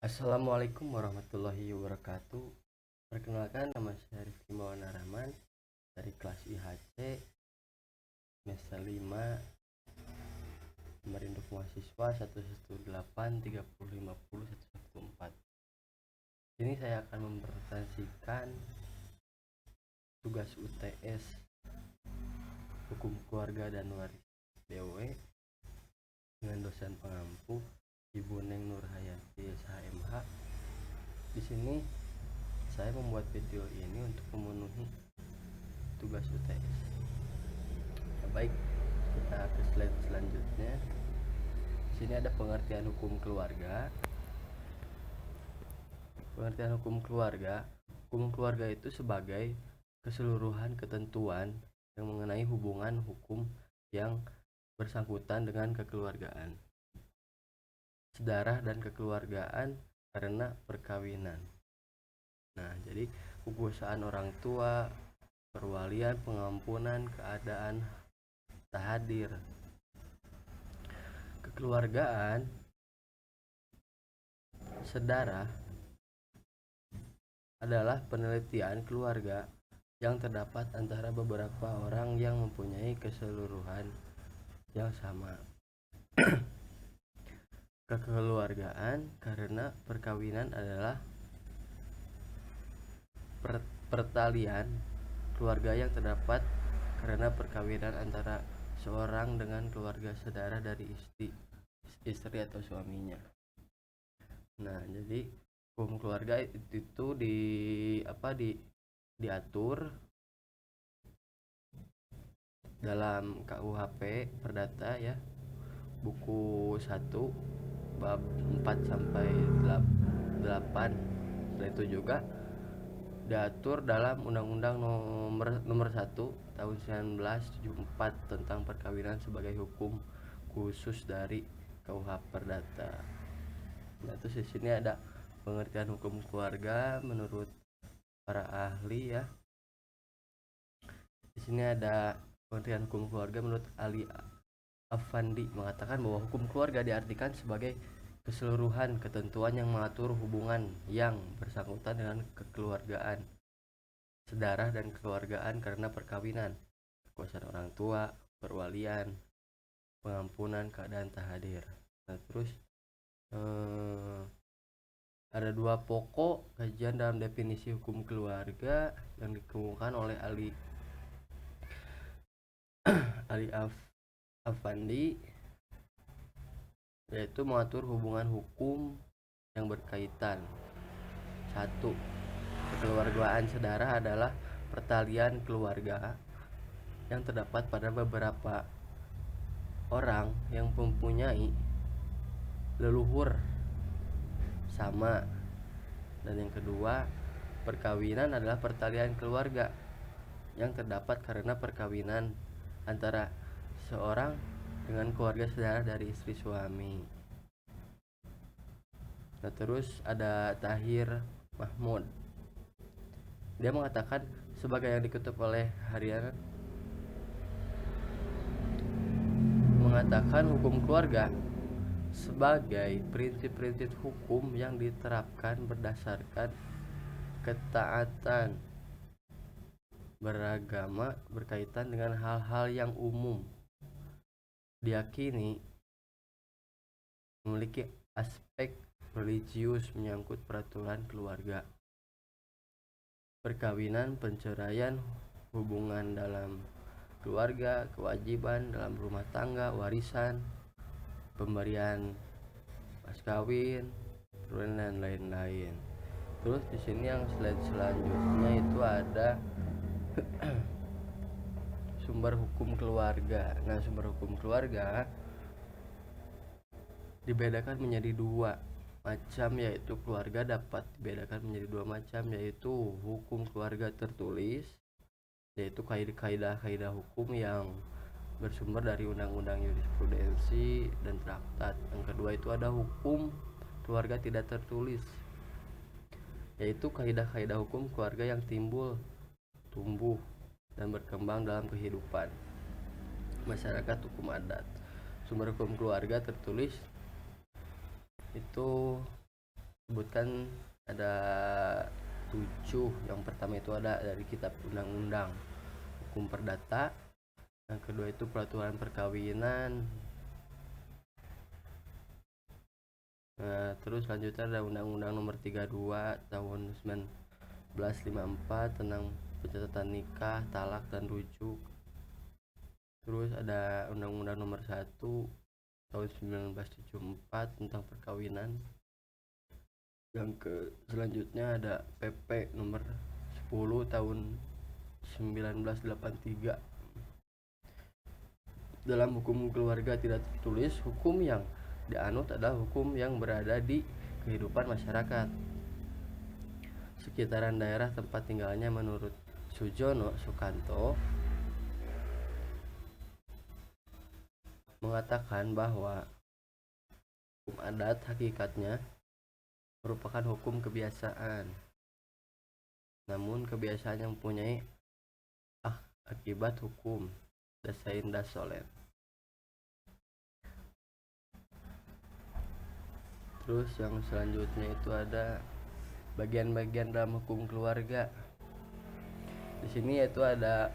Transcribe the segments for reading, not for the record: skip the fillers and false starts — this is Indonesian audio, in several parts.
Assalamualaikum warahmatullahi wabarakatuh. Perkenalkan, nama saya Rifki Maulana Rahman dari kelas IHC semester 5, nomor induk mahasiswa 11830501114. Ini saya akan mempresentasikan tugas UTS Hukum Keluarga dan Waris DW dengan dosen pengampu Ibu Neng Nurhayati SHMH. Di sini saya membuat video ini untuk memenuhi tugas UTS. Baik, kita ke slide selanjutnya. Di sini ada pengertian hukum keluarga. Pengertian hukum keluarga. Hukum keluarga itu sebagai keseluruhan ketentuan yang mengenai hubungan hukum yang bersangkutan dengan kekeluargaan, sedarah dan kekeluargaan karena perkawinan. Nah, jadi kekuasaan orang tua, perwalian, pengampunan, keadaan tak hadir. Kekeluargaan, sedarah adalah penelitian keluarga yang terdapat antara beberapa orang yang mempunyai keseluruhan yang sama. Kekeluargaan karena perkawinan adalah pertalian keluarga yang terdapat karena perkawinan antara seorang dengan keluarga saudara dari istri atau suaminya. Nah, jadi hukum keluarga itu diatur dalam KUHP Perdata ya, buku 1 bab 4 sampai 8. Setelah itu juga diatur dalam Undang-Undang nomor 1 tahun 1974 tentang perkawinan sebagai hukum khusus dari KUHP Perdata. Nah, terus di sini ada pengertian hukum keluarga menurut para ahli ya. Di sini ada pengertian hukum keluarga menurut Ali Afandi, mengatakan bahwa hukum keluarga diartikan sebagai keseluruhan ketentuan yang mengatur hubungan yang bersangkutan dengan kekeluargaan, sedarah dan kekeluargaan karena perkawinan, kekuasaan orang tua, perwalian, pengampunan, keadaan tak hadir. Nah, terus ada 2 pokok kajian dalam definisi hukum keluarga yang dikemukakan oleh Ali Afandi, yaitu mengatur hubungan hukum yang berkaitan. 1. Kekeluargaan sedarah adalah pertalian keluarga yang terdapat pada beberapa orang yang mempunyai leluhur sama. Dan yang kedua, perkawinan adalah pertalian keluarga yang terdapat karena perkawinan antara seorang dengan keluarga saudara dari istri suami. Nah, terus ada Tahir Mahmud. Dia mengatakan sebagai yang dikutip oleh Harian, mengatakan hukum keluarga sebagai prinsip-prinsip hukum yang diterapkan berdasarkan ketaatan beragama berkaitan dengan hal-hal yang umum, diyakini memiliki aspek religius menyangkut peraturan keluarga, perkawinan, perceraian, hubungan dalam keluarga, kewajiban dalam rumah tangga, warisan, pemberian pas kawin, dan lain-lain. Terus di sini yang slide selanjutnya itu ada sumber hukum keluarga. Nah, sumber hukum keluarga dibedakan menjadi 2 macam, yaitu keluarga dapat dibedakan menjadi 2 macam, yaitu hukum keluarga tertulis, yaitu kaidah-kaidah hukum yang bersumber dari undang-undang, jurisprudensi, dan traktat. Yang kedua itu ada hukum keluarga tidak tertulis, yaitu kaidah-kaidah hukum keluarga yang timbul, tumbuh, dan berkembang dalam kehidupan masyarakat hukum adat. Sumber hukum keluarga tertulis itu sebutkan ada 7. Yang pertama itu ada dari kitab undang-undang hukum perdata, yang kedua itu peraturan perkawinan. Nah, terus selanjutnya ada undang-undang nomor 32 tahun 1954 tentang pencatatan nikah, talak dan rujuk. Terus ada undang-undang nomor 1 tahun 1974 tentang perkawinan. Yang selanjutnya ada PP nomor 10 tahun 1983. Dalam hukum keluarga tidak tertulis, hukum yang dianut adalah hukum yang berada di kehidupan masyarakat sekitaran daerah tempat tinggalnya. Menurut Sujono Sukanto mengatakan bahwa hukum adat hakikatnya merupakan hukum kebiasaan, namun kebiasaan yang mempunyai akibat hukum dasain dasolen. Terus yang selanjutnya itu ada bagian-bagian dalam hukum keluarga. Di sini yaitu ada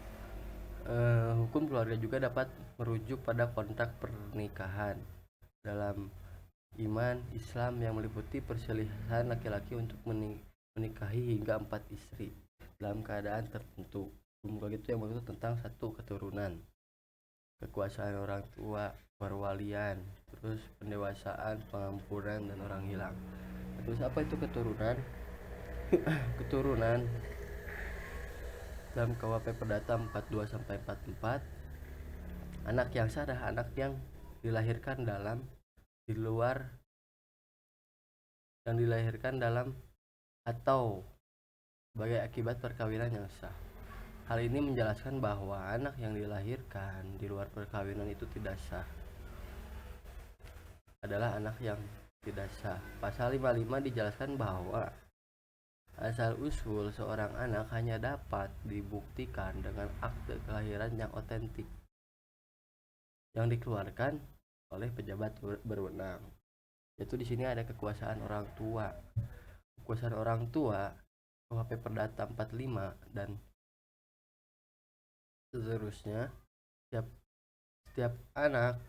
hukum keluarga juga dapat merujuk pada kontrak pernikahan dalam iman Islam yang meliputi perselisihan laki-laki untuk menikahi hingga 4 istri dalam keadaan tertentu. Hukum keluarga itu yang maksud tentang 1. Keturunan, kekuasaan orang tua, perwalian, terus pendewasaan, pengampunan, dan orang hilang. Terus apa itu keturunan? Keturunan dalam KUHP Perdata 42 sampai 44, anak yang sah adalah anak yang dilahirkan dalam, di luar, yang dilahirkan dalam atau sebagai akibat perkawinan yang sah. Hal ini menjelaskan bahwa anak yang dilahirkan di luar perkawinan itu tidak sah, adalah anak yang tidak sah. Pasal 55 dijelaskan bahwa asal usul seorang anak hanya dapat dibuktikan dengan akte kelahiran yang otentik yang dikeluarkan oleh pejabat berwenang. Yaitu di sini ada kekuasaan orang tua. Kekuasaan orang tua KUHP Perdata 45 dan seterusnya. Setiap anak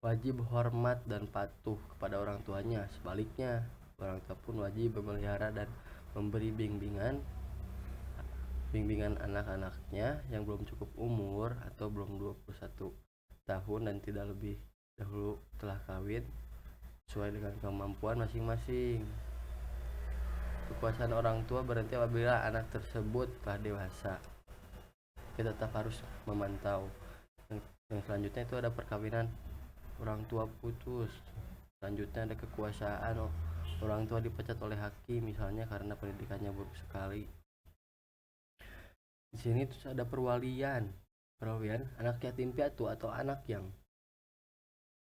wajib hormat dan patuh kepada orang tuanya. Sebaliknya, orang tua pun wajib memelihara dan memberi bimbingan anak-anaknya yang belum cukup umur atau belum 21 tahun dan tidak lebih dahulu telah kawin sesuai dengan kemampuan masing-masing. Kekuasaan orang tua berhenti apabila anak tersebut telah dewasa. Kita tetap harus memantau. Yang selanjutnya itu ada perkawinan orang tua putus. Selanjutnya ada kekuasaan orang tua dipecat oleh hakim, misalnya karena pendidikannya buruk sekali. Di sini terus ada perwalian anak yatim piatu atau anak yang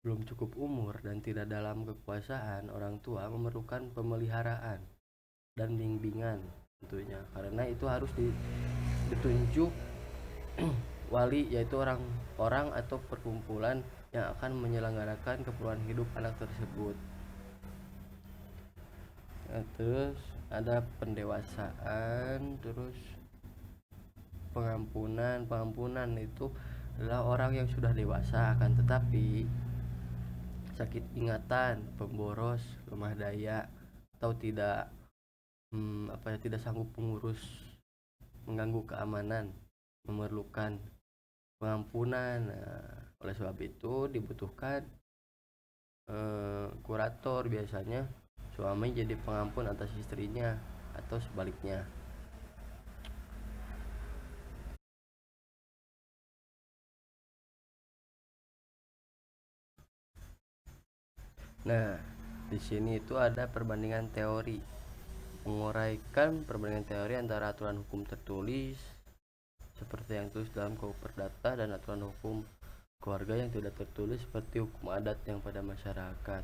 belum cukup umur dan tidak dalam kekuasaan orang tua memerlukan pemeliharaan dan bimbingan tentunya, karena itu harus ditunjuk wali, yaitu orang atau perkumpulan yang akan menyelenggarakan keperluan hidup anak tersebut. Terus ada pendewasaan, terus pengampunan itu adalah orang yang sudah dewasa akan tetapi sakit ingatan, pemboros, lemah daya, atau tidak sanggup mengurus, mengganggu keamanan, memerlukan pengampunan. Oleh sebab itu dibutuhkan kurator, biasanya suami jadi pengampun atas istrinya atau sebaliknya. Nah, di sini itu ada perbandingan teori, menguraikan perbandingan teori antara aturan hukum tertulis seperti yang tulis dalam KUHP Perdata dan aturan hukum keluarga yang tidak tertulis seperti hukum adat yang pada masyarakat.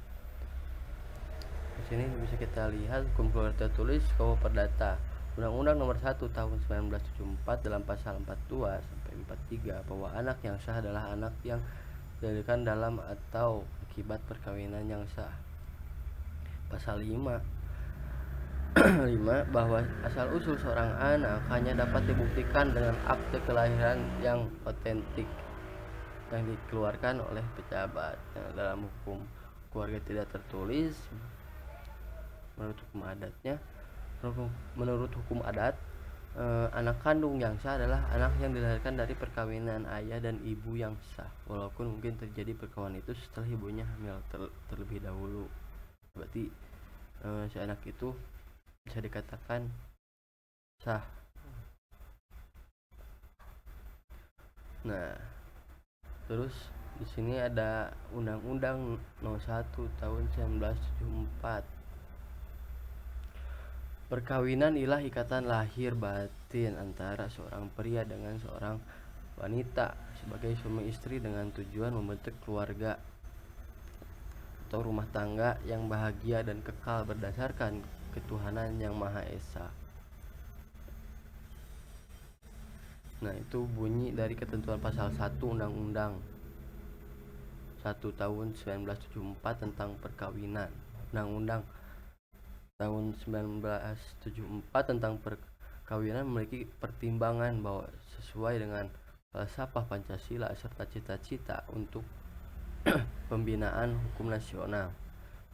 Di sini bisa kita lihat hukum keluarga tertulis KUHP Perdata Undang-Undang nomor 1 tahun 1974 dalam pasal 42 sampai 43 bahwa anak yang sah adalah anak yang dilahirkan dalam atau akibat perkawinan yang sah. Pasal 5 5. Bahwa asal-usul seorang anak hanya dapat dibuktikan dengan akte kelahiran yang otentik yang dikeluarkan oleh pejabat. Dalam hukum keluarga tidak tertulis, menurut hukum adat, anak kandung yang sah adalah anak yang dilahirkan dari perkawinan ayah dan ibu yang sah, walaupun mungkin terjadi perkawinan itu setelah ibunya hamil terlebih dahulu. Berarti si anak itu bisa dikatakan sah. Nah, terus di sini ada Undang-Undang Nomor 1 Tahun 1974. Perkawinan ialah ikatan lahir batin antara seorang pria dengan seorang wanita sebagai suami istri dengan tujuan membentuk keluarga atau rumah tangga yang bahagia dan kekal berdasarkan ketuhanan yang Maha Esa. Nah, itu bunyi dari ketentuan pasal 1 Undang-Undang 1 Tahun 1974 tentang perkawinan. Undang-Undang tahun 1974 tentang perkawinan memiliki pertimbangan bahwa sesuai dengan falsafah Pancasila serta cita-cita untuk pembinaan hukum nasional,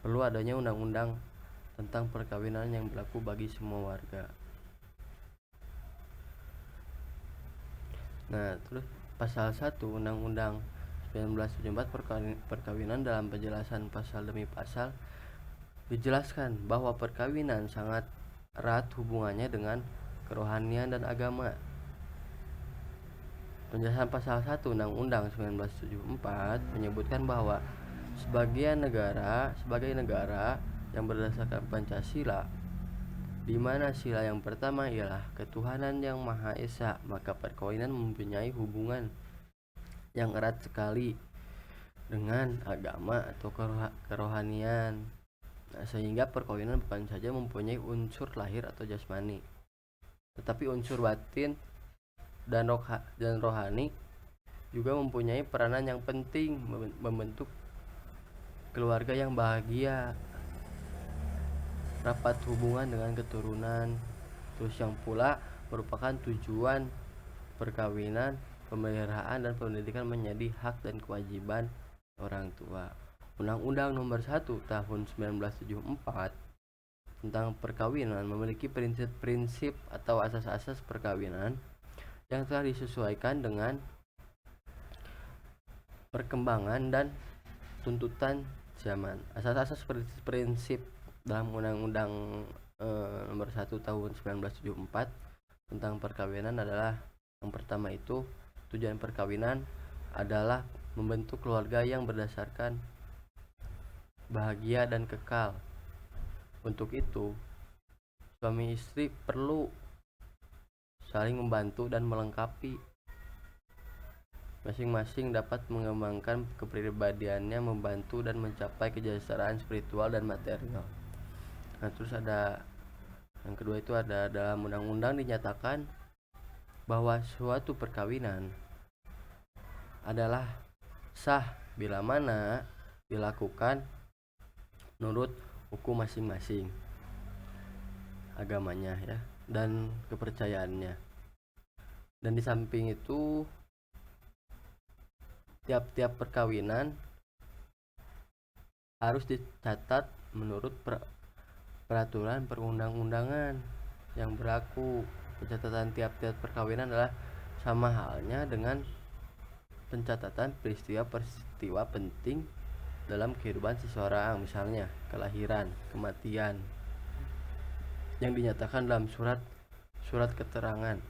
perlu adanya undang-undang tentang perkawinan yang berlaku bagi semua warga. Nah, terus pasal 1 Undang-Undang 1974 perkawinan, dalam penjelasan pasal demi pasal dijelaskan bahwa perkawinan sangat erat hubungannya dengan kerohanian dan agama. Penjelasan pasal 1 Undang-Undang 1974 menyebutkan bahwa sebagai negara yang berdasarkan Pancasila, di mana sila yang pertama ialah ketuhanan yang Maha Esa, maka perkawinan mempunyai hubungan yang erat sekali dengan agama atau kerohanian. Nah, sehingga perkawinan bukan saja mempunyai unsur lahir atau jasmani, tetapi unsur batin dan rohani juga mempunyai peranan yang penting membentuk keluarga yang bahagia, rapat hubungan dengan keturunan. Terus yang pula merupakan tujuan perkawinan, pemeliharaan dan pendidikan menjadi hak dan kewajiban orang tua. Undang-Undang Nomor 1 Tahun 1974 tentang perkawinan memiliki prinsip-prinsip atau asas-asas perkawinan yang telah disesuaikan dengan perkembangan dan tuntutan zaman. Asas-asas prinsip dalam Undang-Undang Nomor 1 Tahun 1974 tentang perkawinan adalah, yang pertama itu, tujuan perkawinan adalah membentuk keluarga yang berdasarkan bahagia dan kekal. Untuk itu, suami istri perlu saling membantu dan melengkapi. Masing-masing dapat mengembangkan kepribadiannya, membantu dan mencapai kesejahteraan spiritual dan material. Nah, terus ada yang kedua itu ada dalam undang-undang dinyatakan bahwa suatu perkawinan adalah sah bila mana dilakukan menurut hukum masing-masing agamanya ya dan kepercayaannya. Dan di samping itu tiap-tiap perkawinan harus dicatat menurut peraturan perundang-undangan yang berlaku. Pencatatan tiap-tiap perkawinan adalah sama halnya dengan pencatatan peristiwa penting dalam kehidupan seseorang, misalnya kelahiran, kematian, yang dinyatakan dalam surat keterangan,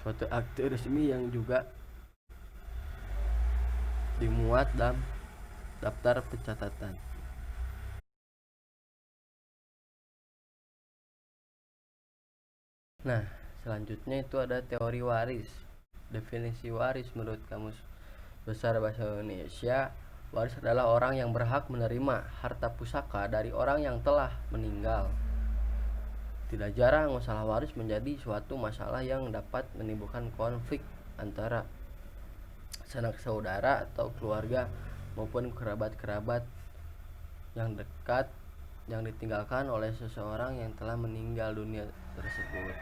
suatu akte resmi yang juga dimuat dalam daftar pencatatan. Nah, selanjutnya itu ada teori waris. Definisi waris menurut Kamus Besar Bahasa Indonesia, waris adalah orang yang berhak menerima harta pusaka dari orang yang telah meninggal. Tidak jarang masalah waris menjadi suatu masalah yang dapat menimbulkan konflik antara sanak saudara atau keluarga maupun kerabat-kerabat yang dekat yang ditinggalkan oleh seseorang yang telah meninggal dunia tersebut,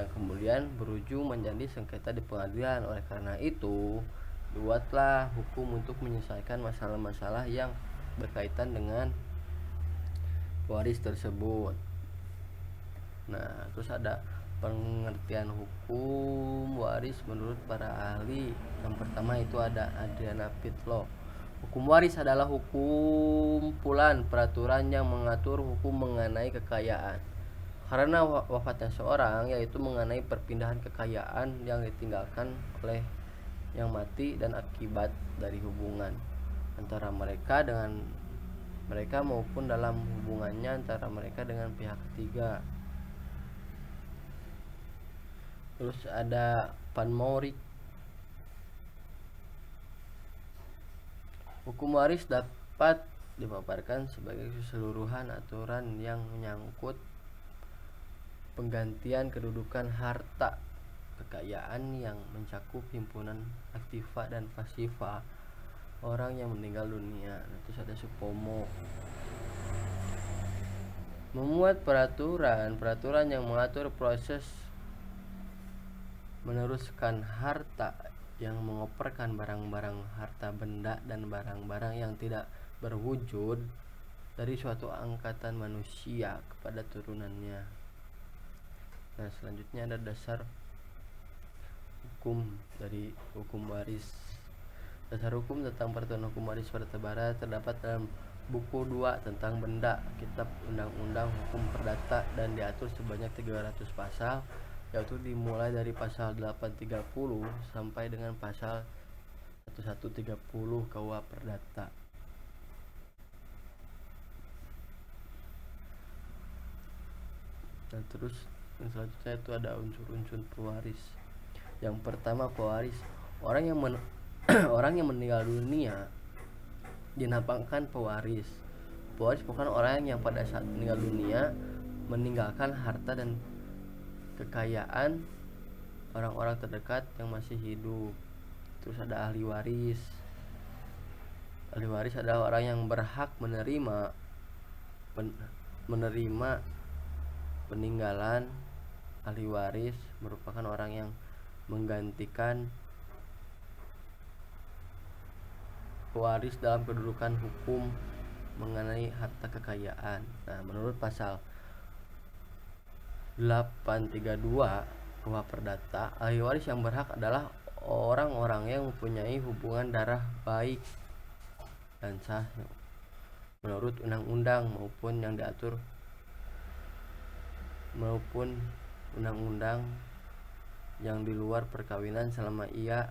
yang kemudian berujung menjadi sengketa di pengadilan. Oleh karena itu, dibuatlah hukum untuk menyelesaikan masalah-masalah yang berkaitan dengan waris tersebut. Nah, terus ada pengertian hukum waris menurut para ahli. Yang pertama itu ada Adriana Pitlock. Hukum waris adalah kumpulan peraturan yang mengatur hukum mengenai kekayaan karena wafatnya seorang, yaitu mengenai perpindahan kekayaan yang ditinggalkan oleh yang mati dan akibat dari hubungan antara mereka dengan mereka maupun dalam hubungannya antara mereka dengan pihak ketiga. Terus ada Van Maurik. Hukum waris dapat dipaparkan sebagai keseluruhan aturan yang menyangkut penggantian kedudukan harta kekayaan yang mencakup himpunan aktiva dan pasiva orang yang meninggal dunia. Terus ada Supomo. Memuat peraturan yang mengatur proses meneruskan harta, yang mengoperkan barang-barang harta benda dan barang-barang yang tidak berwujud dari suatu angkatan manusia kepada turunannya. Nah, selanjutnya ada dasar hukum dari hukum waris. Dasar hukum tentang peraturan hukum waris vertebra terdapat dalam buku 2 tentang benda Kitab Undang-Undang Hukum Perdata dan diatur sebanyak 300 pasal, yaitu dimulai dari pasal 830 sampai dengan pasal 1130 KUH Perdata. Dan terus yang selanjutnya itu ada unsur-unsur pewaris. Yang pertama, pewaris. Orang yang meninggal dunia dinamakan pewaris. Pewaris bukan orang yang pada saat meninggal dunia meninggalkan harta dan kekayaan orang-orang terdekat yang masih hidup. Terus ada ahli waris. Ahli waris adalah orang yang berhak menerima peninggalan. Ahli waris merupakan orang yang menggantikan pewaris dalam kedudukan hukum mengenai harta kekayaan. Nah, menurut pasal 832 KUH Perdata, ahli waris yang berhak adalah orang-orang yang mempunyai hubungan darah baik dan sah menurut undang-undang maupun yang diatur maupun undang-undang yang di luar perkawinan selama ia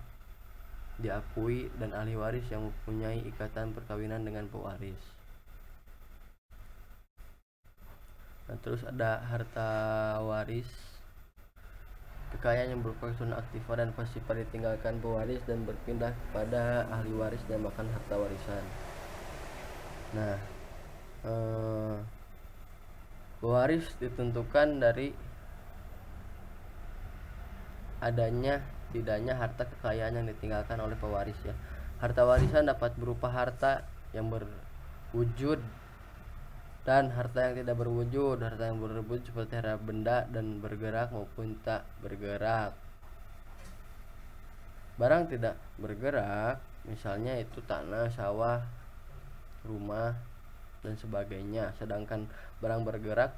diakui, dan ahli waris yang mempunyai ikatan perkawinan dengan pewaris. Nah, terus ada harta waris. Kekayaan yang berupa keturunan aktiva dan pasiva ditinggalkan pewaris dan berpindah kepada ahli waris dan bahkan harta warisan. Nah, pewaris ditentukan dari adanya tidaknya harta kekayaan yang ditinggalkan oleh pewaris ya. Harta warisan dapat berupa harta yang berwujud dan harta yang tidak berwujud. Harta yang berwujud seperti harta benda dan bergerak maupun tak bergerak. Barang tidak bergerak misalnya itu tanah, sawah, rumah dan sebagainya. Sedangkan barang bergerak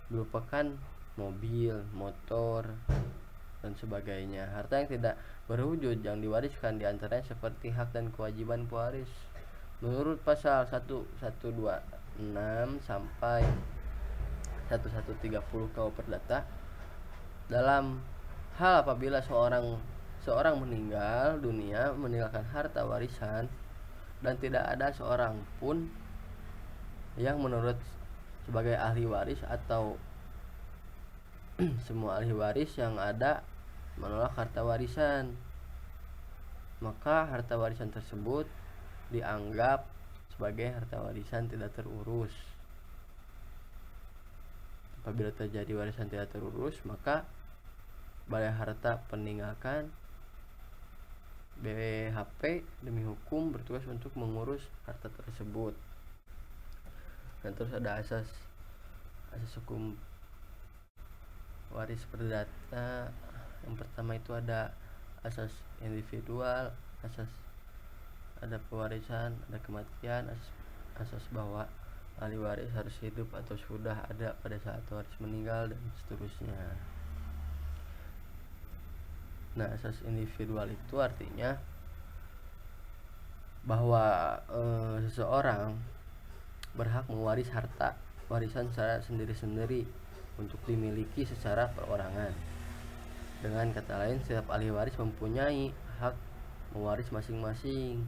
merupakan mobil, motor dan sebagainya. Harta yang tidak berwujud yang diwariskan diantaranya seperti hak dan kewajiban pewaris. Menurut pasal 1126 sampai 1130 KUH Perdata, dalam hal apabila seorang meninggal dunia meninggalkan harta warisan dan tidak ada seorang pun yang menurut sebagai ahli waris atau semua ahli waris yang ada menolak harta warisan, maka harta warisan tersebut dianggap sebagai harta warisan tidak terurus. Apabila terjadi warisan tidak terurus, maka Balai Harta meninggalkan BHP demi hukum bertugas untuk mengurus harta tersebut. Nah, terus ada asas hukum waris perdata. Yang pertama itu ada asas individual, asas ada pewarisan, ada kematian, asas bahwa ahli waris harus hidup atau sudah ada pada saat waris meninggal, dan seterusnya. Nah, asas individual itu artinya bahwa seseorang berhak mewaris harta warisan secara sendiri-sendiri untuk dimiliki secara perorangan. Dengan kata lain, setiap ahli waris mempunyai hak mewaris masing-masing.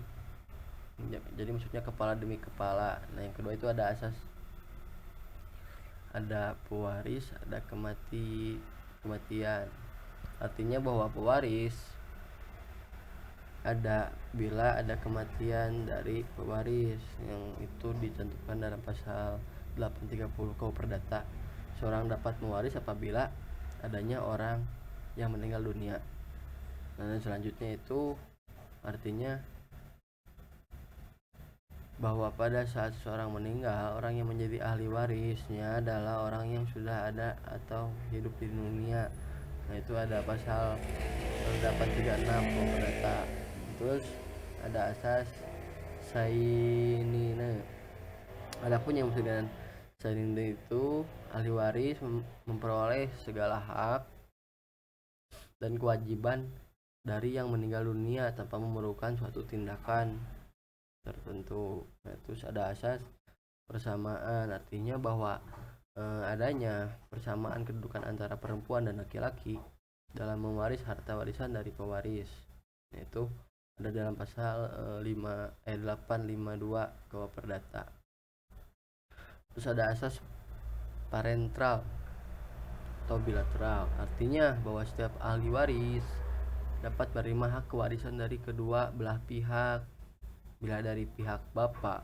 Jadi maksudnya kepala demi kepala. Nah, yang kedua itu ada asas, ada pewaris, ada kematian. Artinya bahwa pewaris ada bila ada kematian dari pewaris, yang itu ditentukan dalam pasal 830 KUH Perdata. Seorang dapat mewaris apabila adanya orang yang meninggal dunia. Nah, selanjutnya itu artinya bahwa pada saat seorang meninggal, orang yang menjadi ahli warisnya adalah orang yang sudah ada atau hidup di dunia. Nah, itu ada pasal 836 KUH Perdata. Terus ada asas sainine. Adapun yang maksud dengan sainine itu ahli waris memperoleh segala hak dan kewajiban dari yang meninggal dunia tanpa memerlukan suatu tindakan tertentu. Nah, terus ada asas persamaan, artinya bahwa adanya persamaan kedudukan antara perempuan dan laki-laki dalam mewaris harta warisan dari pewaris. Yaitu ada dalam pasal 852 KUH Perdata. Terus ada asas parental atau bilateral, artinya bahwa setiap ahli waris dapat menerima hak kewarisan dari kedua belah pihak. Bila dari pihak bapak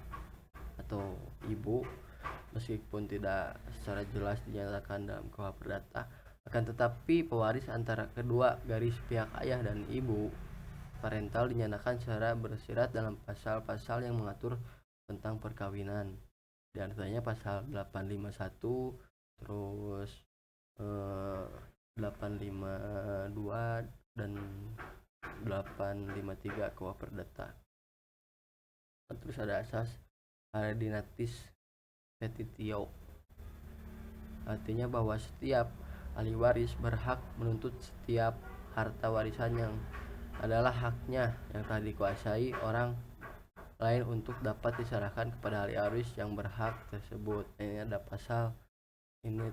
atau ibu, meskipun tidak secara jelas dinyatakan dalam KUH Perdata, akan tetapi pewaris antara kedua garis pihak ayah dan ibu parental dinyatakan secara bersyarat dalam pasal-pasal yang mengatur tentang perkawinan. Di antaranya pasal 851, terus 852 dan 853 KUH Perdata. Terus ada asas Haredinatis Petitio, artinya bahwa setiap ahli waris berhak menuntut setiap harta warisan yang adalah haknya yang telah dikuasai orang lain untuk dapat diserahkan kepada ahli waris yang berhak tersebut. Ini ada pasal ini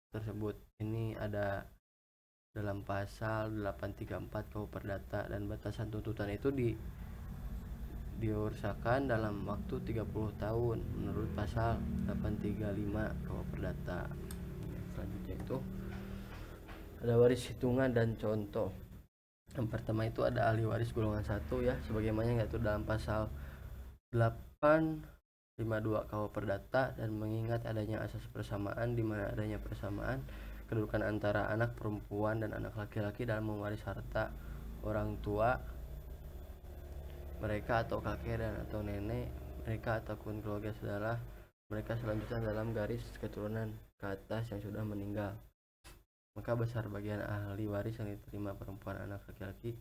tersebut. Ini ada dalam pasal 834 KUH Perdata, dan batasan tuntutan itu diusahakan dalam waktu 30 tahun menurut pasal 835 KUH Perdata. Selanjutnya itu ada waris hitungan dan contoh. Yang pertama itu ada ahli waris golongan 1 ya, sebagaimana yang itu dalam pasal 852 KUH Perdata, dan mengingat adanya asas persamaan, di mana adanya persamaan kedudukan antara anak perempuan dan anak laki-laki dalam mewaris harta orang tua mereka atau kakek dan atau nenek mereka ataupun keluarga saudara mereka selanjutnya dalam garis keturunan ke atas yang sudah meninggal. Maka besar bagian ahli waris yang diterima perempuan anak laki-laki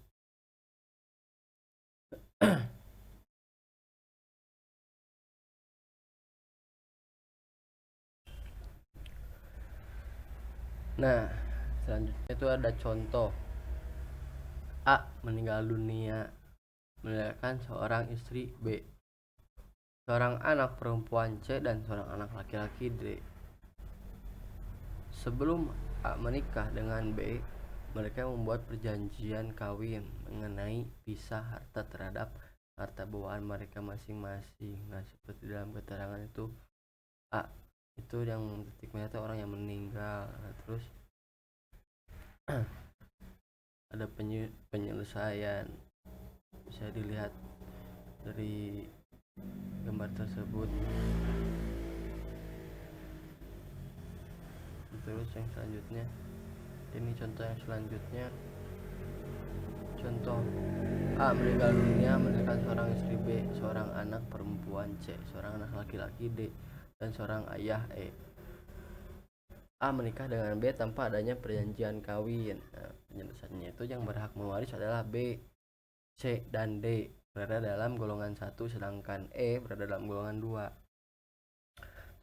Nah, selanjutnya itu ada contoh. A. Meninggal dunia meninggalkan seorang istri. B. Seorang anak perempuan. C. Dan seorang anak laki-laki. D. Sebelum A menikah dengan B, mereka membuat perjanjian kawin mengenai pisah harta terhadap harta bawaan mereka masing-masing. Nah, seperti dalam keterangan itu A itu yang titik menyata orang yang meninggal. Nah, terus ada penyelesaian, bisa dilihat dari gambar tersebut. Terus yang selanjutnya, ini contoh yang selanjutnya. Contoh A. Meninggal dunia meninggalkan seorang istri. B. Seorang anak perempuan. C. Seorang anak laki-laki. D. dan seorang ayah E. A menikah dengan B tanpa adanya perjanjian kawin. Nah, penjelasannya itu yang berhak mewaris adalah B, C, dan D berada dalam golongan 1, sedangkan E berada dalam golongan 2.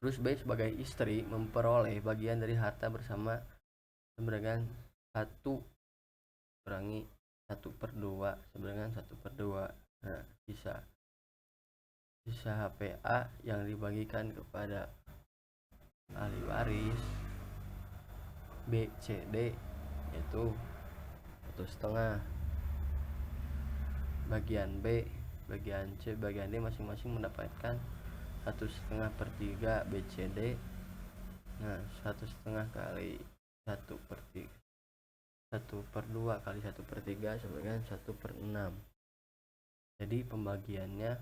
Terus B sebagai istri memperoleh bagian dari harta bersama dengan 1 kurangi 1/2 sama dengan 1/2. Nah, sisa HPA yang dibagikan kepada ahli waris B, C, D yaitu 1/2. Bagian B, bagian C, bagian D masing-masing mendapatkan 1/2/3 BCD. Nah, 1/2 kali 1/2 kali 1/3 sama dengan 1/6. Jadi pembagiannya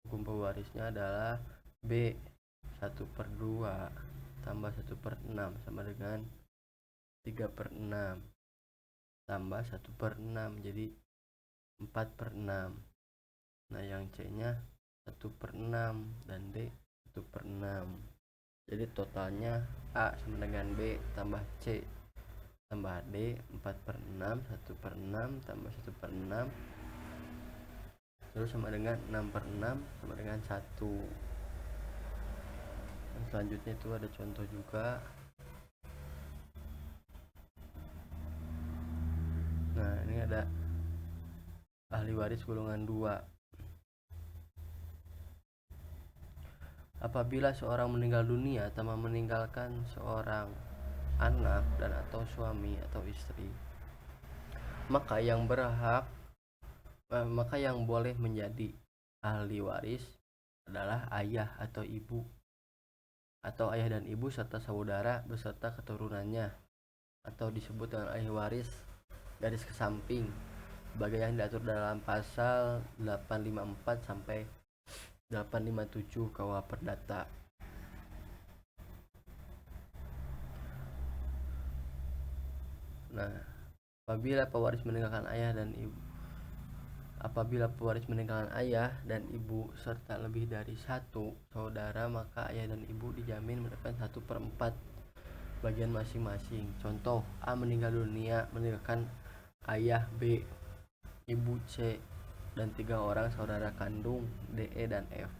hukum pewarisnya adalah B 1/2 tambah 1/6 sama dengan 3/6 tambah 1/6 jadi 4/6. Nah, yang C nya 1/6 dan D 1/6. Jadi totalnya A sama dengan B tambah C tambah D 4/6, 1/6 tambah 1/6 terus sama dengan 6/6 sama dengan 1. Dan selanjutnya itu ada contoh juga. Nah, ini ada ahli waris golongan 2. Apabila seorang meninggal dunia tanpa meninggalkan seorang anak dan atau suami atau istri, maka yang boleh menjadi ahli waris adalah ayah atau ibu atau ayah dan ibu serta saudara beserta keturunannya, atau disebut dengan ahli waris garis ke samping sebagai yang diatur dalam pasal 854 sampai 857 KUH Perdata. Nah, apabila pewaris meninggalkan ayah dan ibu serta lebih dari 1 saudara, maka ayah dan ibu dijamin mendapatkan 1/4 bagian masing-masing. Contoh, A meninggal dunia meninggalkan ayah B, ibu C, dan 3 orang saudara kandung D, E, dan F.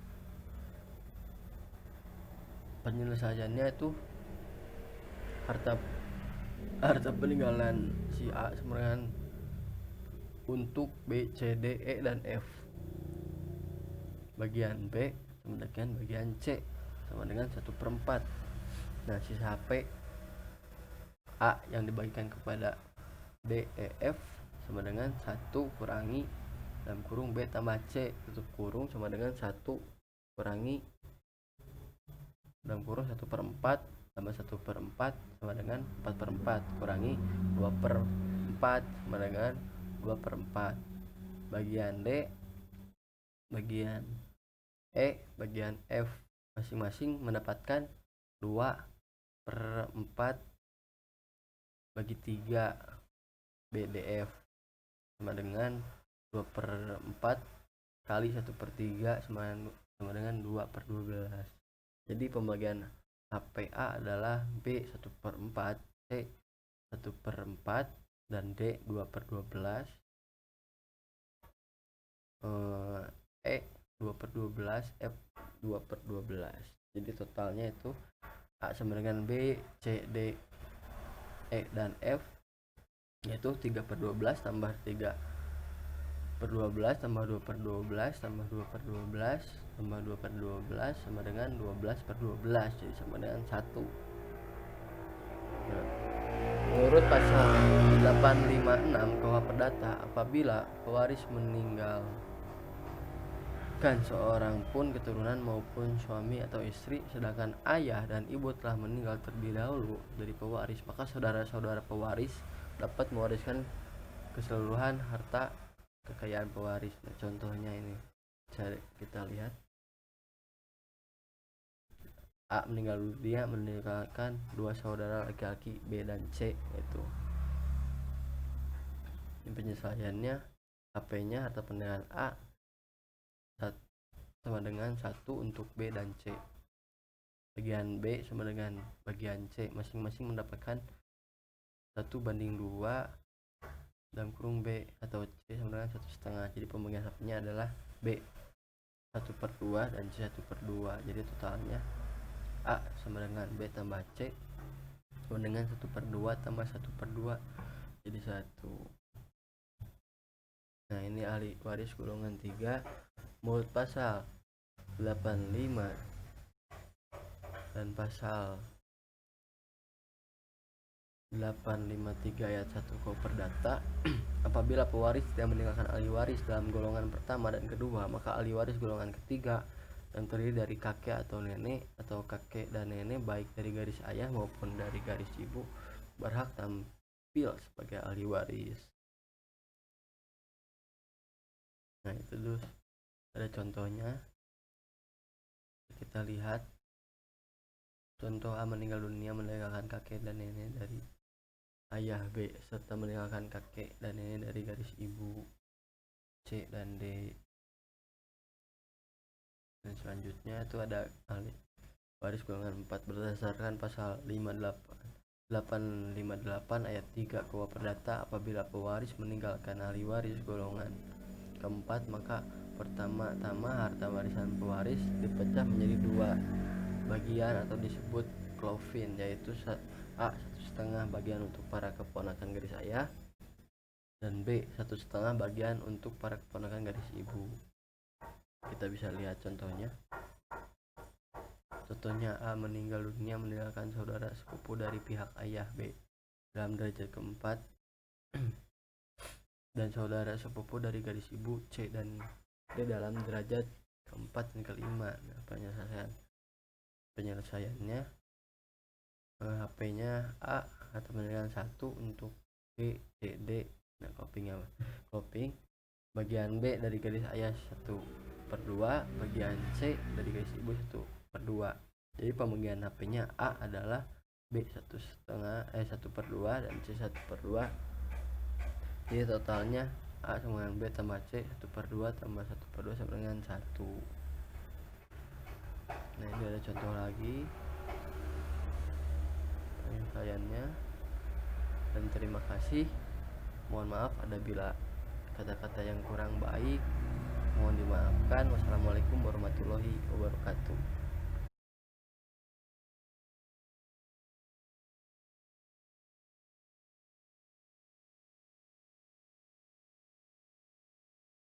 Penyelesaiannya itu harta peninggalan si A sama dengan untuk B, C, D, E, dan F. Bagian B sama dengan bagian C sama dengan 1/4. Nah, sisa HP A yang dibagikan kepada D, E, F sama dengan 1 kurangi dalam kurung B tambah C tutup kurung sama dengan 1 kurangi dalam kurung 1/4 tambah 1/4 sama dengan 4/4 kurangi 2/4 sama dengan 2/4. Bagian D, bagian E, bagian F masing-masing mendapatkan 2/4 bagi 3 BDF sama dengan 2/4 kali 1/3 sama dengan 2/12. Jadi pembagian HPA adalah B 1/4, C 1/4, dan D 2/12, E 2/12, F 2/12. Jadi totalnya itu A sama dengan B, C, D, E, dan F yaitu 3/12 tambah 3/12 tambah 2/12 tambah 2/12 tambah 2/12 sama dengan 12/12, jadi sama dengan 1. Nah, menurut pasal 856 KUH Perdata, apabila pewaris meninggalkan seorang pun keturunan maupun suami atau istri, sedangkan ayah dan ibu telah meninggal terlebih dahulu dari pewaris, maka saudara-saudara pewaris dapat mewariskan keseluruhan harta kekayaan pewaris. Nah, contohnya ini kita lihat. A meninggal dunia meninggalkan 2 saudara laki-laki B dan C itu. Ini penyelesaiannya HP-nya harta peninggalan A sama dengan 1 untuk B dan C. Bagian B sama dengan bagian C, masing-masing mendapatkan 1/2 dalam kurung B atau C sama dengan 1/2. Jadi pembagian HP-nya adalah B 1/2 dan C 1/2. Jadi totalnya A sama dengan B tambah C sama dengan 1/2 tambah 1/2 jadi 1. Nah, ini ahli waris golongan 3 menurut pasal 85 dan pasal 853 ayat 1 KUH Perdata. Apabila pewaris tidak meninggalkan ahli waris dalam golongan pertama dan kedua, maka ahli waris golongan ketiga yang terdiri dari kakek atau nenek atau kakek dan nenek baik dari garis ayah maupun dari garis ibu berhak tampil sebagai ahli waris. Nah, itu dulu ada contohnya. Kita lihat contoh A, meninggal dunia meninggalkan kakek dan nenek dari ayah B serta meninggalkan kakek dan nenek dari garis ibu C dan D. Dan selanjutnya itu ada ahli waris golongan 4 berdasarkan pasal 858 ayat 3 KUH Perdata. Apabila pewaris meninggalkan ahli waris golongan keempat, maka pertama-tama harta warisan pewaris dipecah menjadi 2 bagian atau disebut clovin, yaitu A 1/2 bagian untuk para keponakan garis ayah dan B 1/2 bagian untuk para keponakan garis ibu. Kita bisa lihat contohnya. Contohnya A, meninggal dunia meninggalkan saudara sepupu dari pihak ayah B dalam derajat keempat dan saudara sepupu dari garis ibu C dan D dalam derajat keempat dan kelima. Nah, penyelesaiannya HP-nya A atau meninggalkan 1 untuk B, C, D. Nah, coping bagian B dari garis ayah 1/2, bagian C dari garis ibu 1/2. Jadi pembagian HP-nya A adalah B 1/2 dan C 1/2. Jadi totalnya A sama dengan B tambah C 1/2 tambah 1/2 sama dengan 1. Nah, ini ada contoh lagi penyelesaiannya. Dan terima kasih. Mohon maaf apabila kata-kata yang kurang baik, mohon dimaafkan. Wassalamualaikum warahmatullahi wabarakatuh.